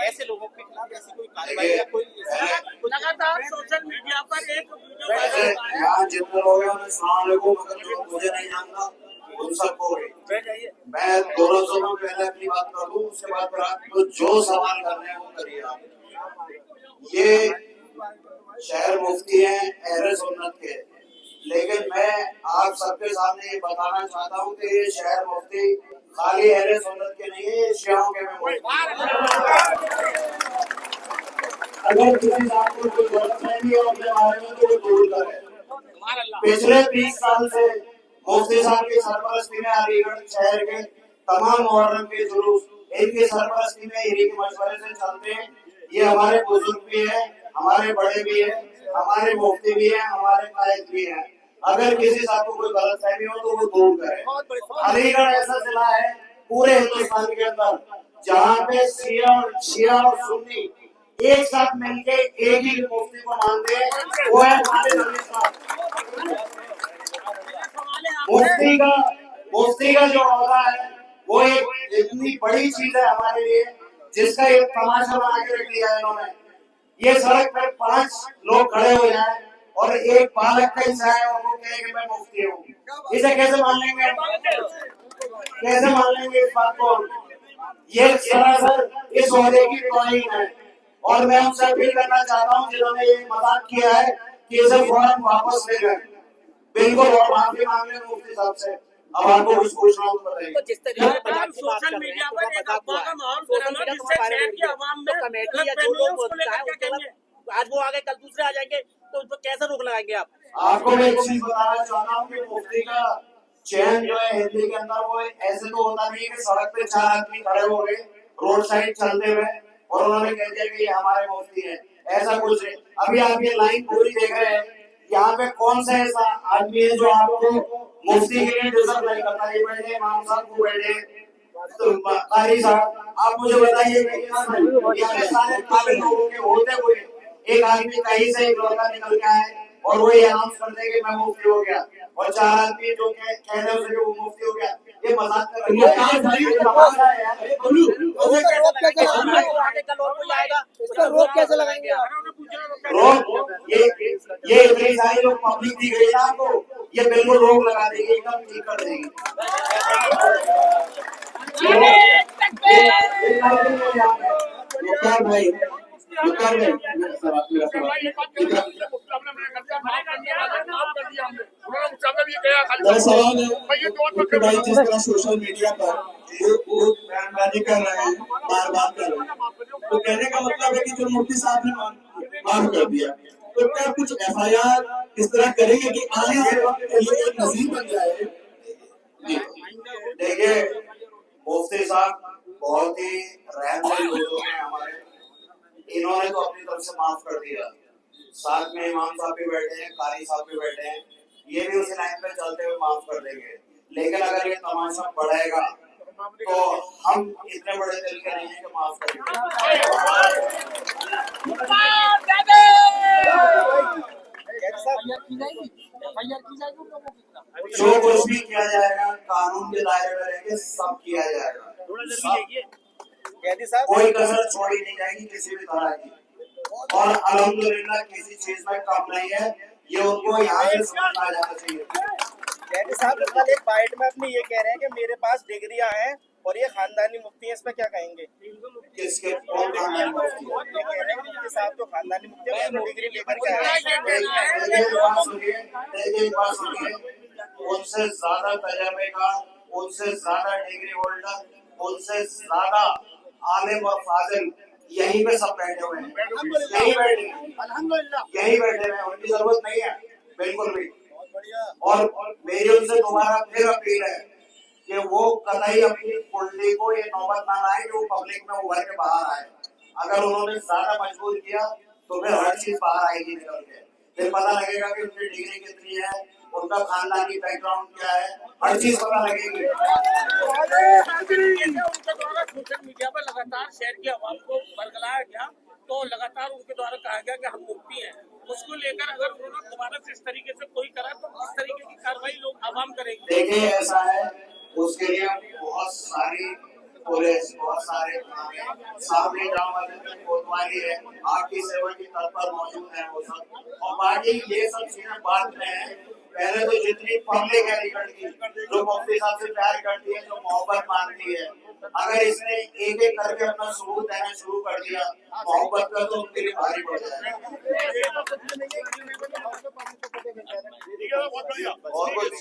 ऐसे लोगों के खिलाफ ऐसी कोई कार्रवाई या कोई लगातार सोशल मीडिया पर एक यहाँ जितने लोग हैं उन्हें सलाम अलैकुम, अगर जो मुझे नहीं जानता उन सबको मैं दोनों में पहले अपनी बात कर दूं, उसके बाद फिर आपको जो सवाल करने हैं वो करिए आप। ये शहर मुफ्ती हैं अहले सुन्नत के, लेकिन मैं आप सबके सामने ये बताना चाहता हूँ कि ये शहर मुफ्ती खाली अहले सुन्नत के नहीं है, ये शियाओं के भी। अगर किसी आपको कोई गलतफहमी है अपने बारे में तो वो दूर करें। पिछले 20 साल से मुफ्ती साहब की सरपरस्ती में अलीगढ़ शहर के तमाम मुहर्रम के जुलूस इनकी सरपरस्ती में इन्हीं के मशवरे से चलते हैं। ये हमारे बुजुर्ग भी हैं, हमारे बड़े भी हैं, हमारे मुफ्ती भी हैं, हमारे कायद भी हैं। अगर किसी साहब को कोई गलतफहमी हो तो वो दूर करें। अलीगढ़ ऐसा जिला है पूरे हिंदुस्तान के अंदर जहाँ पे शिया और सुन्नी एक साथ मिलके एक ही मुफ्ती को मानते हैं, वो है खालिद अली साहब। मुफ्ती का जो औहदा है वो एक इतनी बड़ी चीज है हमारे लिए, जिसका एक तमाशा बना के रख दिया है इन्होंने। ये सड़क पर 5 लोग खड़े हो जाए और एक बालक का हिस्सा है और वो कहे कि मैं मुफ्ती हूँ, इसे कैसे मान लेंगे? कैसे मान लेंगे इस बात को? ये सरासर इस औहदे की तौहीन है। और मैं उनसे अपील करना चाहता हूँ जिन्होंने ये मजाक किया है कि इसे फौरन वापस ले जाए, बिल्कुल, और माफी मांग लें मुफ्ती साहब से। अब आपको कुछ पूछना हो तो बताइए। तो जिस तरीके से सोशल मीडिया पर एक अफवाह का माहौल बना जिससे शहर की आवाम में कमेटी या जो लोग आज वो आ गए कल दूसरे आ जाएंगे, तो उस पर कैसे रोक लगाएंगे आप? आपको मैं एक चीज बताना चाहता हूँ कि मुफ्ती का चयन जो है हिंदी के अंदर वो ऐसे तो होता नहीं है कि सड़क पे 4 आदमी खड़े हो गए रोड साइड चलते हुए और उन्होंने कह दिया कि ये हमारे मुफ्ती है, ऐसा कुछ नहीं। अभी आप ये लाइन पूरी देख रहे हैं, यहाँ पे कौन सा ऐसा आदमी है जो आपको मुफ्ती के लिए डिजर्व नहीं करता? ये बैठे इमाम साहब को बैठे तो कारी साहब, आप मुझे बताइए कि सारे काबिल लोगों के होते हुए एक आदमी कहीं से एक लड़का निकल के आए और वो ये अनाउंस कर दे कि मैं मुफ्ती हो गया, और 4 आदमी जो कह रहे उसे वो मुफ्ती हो गया, ये मजाक कर रहे हैं। रोक कैसे लगाएंगे आप? रोक ये इतनी सारी लोग पब्लिक दी गई ना आपको, ये बिल्कुल रोक लगा देगी, एकदम ठीक कर देगी। भाई सवाल है भाई, जिस तरह सोशल मीडिया पर वो बयानबाजी कर रहे हैं, बार बार कर रहे हैं, तो कहने का मतलब है कि जो मुफ्ती साहब ने माफ कर दिया, तो क्या कुछ FIR इस तरह करेंगे कि आने वाले वक्त के लिए एक नजीर बन जाए? देखिए, मुफ्ती साहब बहुत ही रहमदिल लोग हैं हमारे, इन्होंने तो अपनी तरफ से माफ कर दिया। साथ में इमाम साहब भी बैठे हैं, कारी साहब भी बैठे हैं, ये भी उसी लाइन पे चलते हुए माफ कर देंगे। लेकिन अगर ये तमाशा बढ़ेगा तो हम इतने बड़े दिल के नहीं है कि माफ करेंगे। जो कुछ भी किया जाएगा कानून के दायरे में रहेंगे, सब किया जाएगा, कोई कसर छोड़ी नहीं जाएगी किसी भी तरह की। और अल्हम्दुलिल्लाह किसी चीज में कम नहीं है, ये उनको यहाँ से समझना जाना चाहिए। साहब कल एक बाइट में अपने ये कह रहे हैं कि मेरे पास डिग्रियां हैं और ये खानदानी मुफ्ती है, इस पर क्या कहेंगे? किसके कौन खानदानी मुफ्ती है? ये कह रहे हैं कि साहब तो खानदानी मुफ्ती है, डिग्री लेकर के आए हैं। उनसे ज्यादा तजर्बेकार, उनसे ज्यादा डिग्री होल्डर, उनसे ज्यादा आलिम और फाजिल यहीं पे सब बैठे हुए हैं, यही बैठे हैं, अल्हम्दुलिल्लाह यही बैठे हुए हैं, उनकी जरूरत नहीं है बिल्कुल भी। और मेरी उनसे दोबारा फिर अपील है कि वो कतई अपनी कुंडली को ये नौबत ना लाए कि वो पब्लिक में उभर के बाहर आए। अगर उन्होंने ज्यादा मजबूर किया तो फिर हर चीज बाहर आएगी निकल के, फिर पता लगेगा कि उनकी डिग्री कितनी है, उनका खानदानी बैकग्राउंड क्या है, हर चीज पता लगेगी। उनके द्वारा सोशल मीडिया पर लगातार शहर की आवाम को बरगलाया गया, तो लगातार उनके द्वारा कहा गया कि हम मुफ्ती हैं, उसको लेकर अगर उन्होंने दोबारा से इस तरीके से कोई करा तो किस तरीके की कार्रवाई लोग आवाम करेंगे? देखिए ऐसा है, उसके लिए बहुत सारी पूरे बहुत सारे सामने जाओ कोतवाली है, आरटी सेवा की तल पर मौजूद है वो सब। और बाकी ये सब चीजें बाद में है। पहले तो जितनी पब्लिक है निकल की जो मुफ्ती साहब से प्यार करती है, जो मोहब्बत मानती है, अगर इसने एक एक करके अपना सबूत देना शुरू कर दिया मोहब्बत का, तो उनके लिए भारी पड़ जाएगा। और कुछ